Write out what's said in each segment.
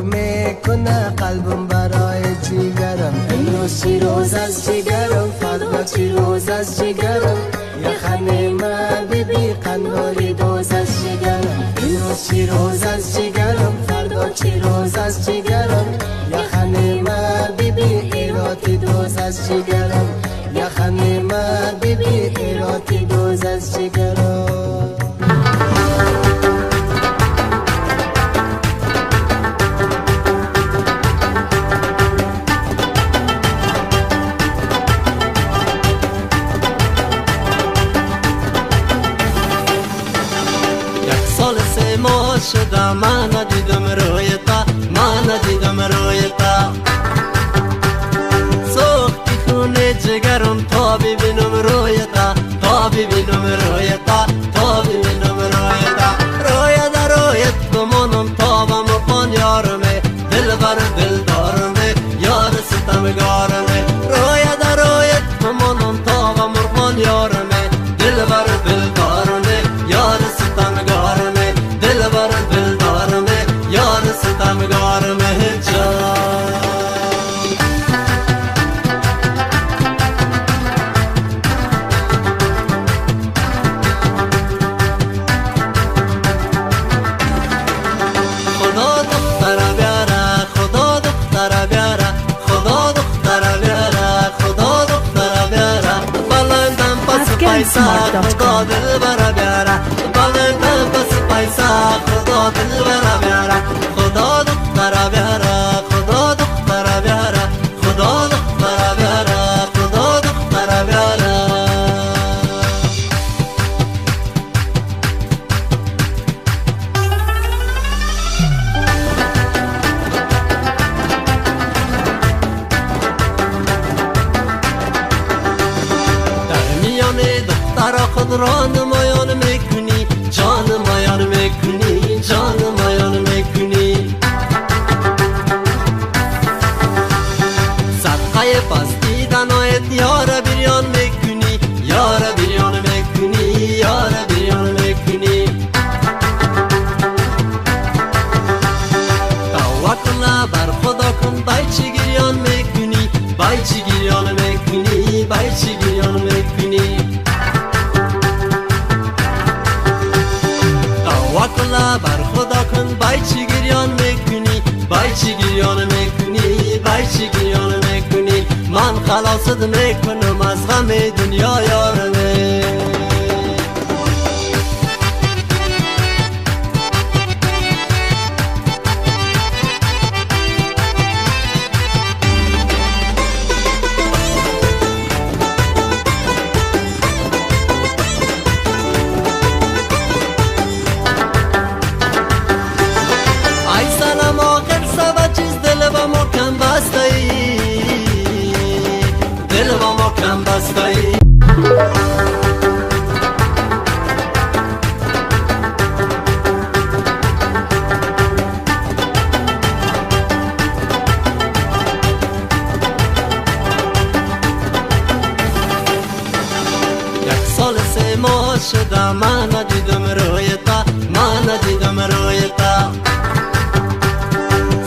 میکنه قلبم برای جیگرم. امروز چی روز از جیگرم، فردا چی روز از جیگرم. یخنی من ببی قناری دوز از جیگرم. امروز چی روز از جیگرم، فردا چی روز از جیگرم. یخنی من ببی ایراتی دوز از جیگرم. یخنی من ببی ایراتی دوز از جیگرم. ما شده من ندیدم رویتا، من ندیدم رویتا. سوختی خونه جگرم تا ببینم رویتا، تا ببینم رویتا، تا ببینم رویتا. رویتا رویت بمانم تا بمقان یارمه، دل بر دل دارمه، یار ستمگارمه. رویتا رویت بمانم تا بمقان یارمه، دل بر دل دارمه، یار ستمگارمه. دل بر دل دارمه، یار ستمگارمه جان. خدا دختر بیاره، خدا دختر بیاره، خدا دختر بیاره، خدا دختر بیاره. بلندم پس پیسا خدا دل بر بیاره، بلندم پس پیسا خدا دل بر بیاره. خدا دختر بیاره، خدا دختر بیاره، خدا دختر بیاره، خدا دختر بیاره. دخترا خود را نمایان میکنی، جان مایان میکنی، جان مایان میکنی. صدقه پس دیدنایت یار بریان میکنی، یار بریان میکنی، یار بریان میکنی. توکل بر خدا کن، بای چی گریان میکنی، بای چی گریان میکنی، بای چی گریان میکنی. توکل بر خدا کن، بای چی گریان میکنی، بای چی گریان میکنی، بای چی گریان میکنی. من خلاصت میکنم از غم دنیا یارمه. ما شده من ندیدم رویتا، من ندیدم رویتا.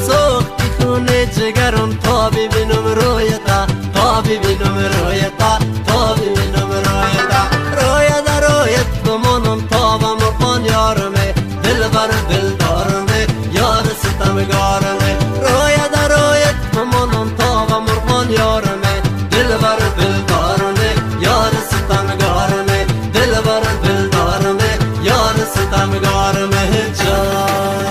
سوختی خونه جگرم تا ببینم رویتا، تا ببینم رویتا، تا ببینم رویتا. رویتا رویت بمانم تا بمقان یارمه، دل بر دل دارمه، یار ستمگارمه. رویتا رویت بمانم تا بمقان یارمه، دل بر دل دارمه، یار ستمگارمه. دل بر دل دارمه، یار ستمگارمه جان.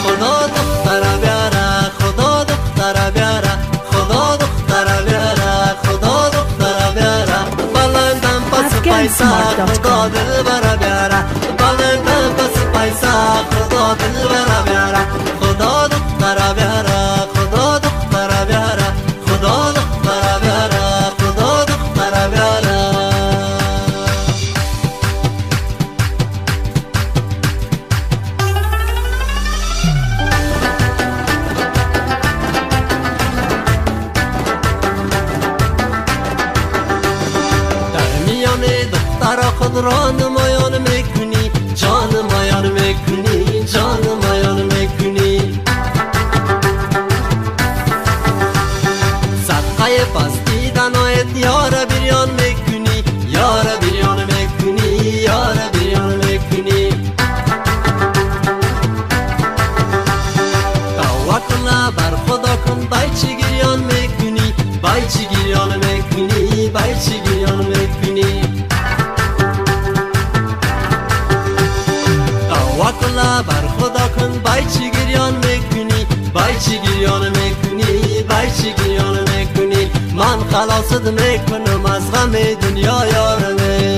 خدا دختر بیاره، خدا دختر بیاره، خدا دختر بیاره، خدا دختر بیاره. بلندم پس پیسا خدا دل بر بیاره، بلندم پس پیسا خدا دل بر بیاره. خدا دختر بیاره، خدا دختر بیاره، خدا دختر بیاره، خدا دختر بیاره. را نمایان میکنی، جان مایان میکنی، جان مایان میکنی. صدقه پستی دنایت یار بریان میکنی، یار بریان میکنی، یار بریان میکنی. توکل بر خدا کن بای چی گریان میکنی، بای چی گریان میکنی، بای چی گریان میکنی. توکل بر خدا کن بای چی گریان میکنی، بای چی گریان میکنی، بای چی گریان میکنی. من خلاصت میکنم از غم دنیا یارمه.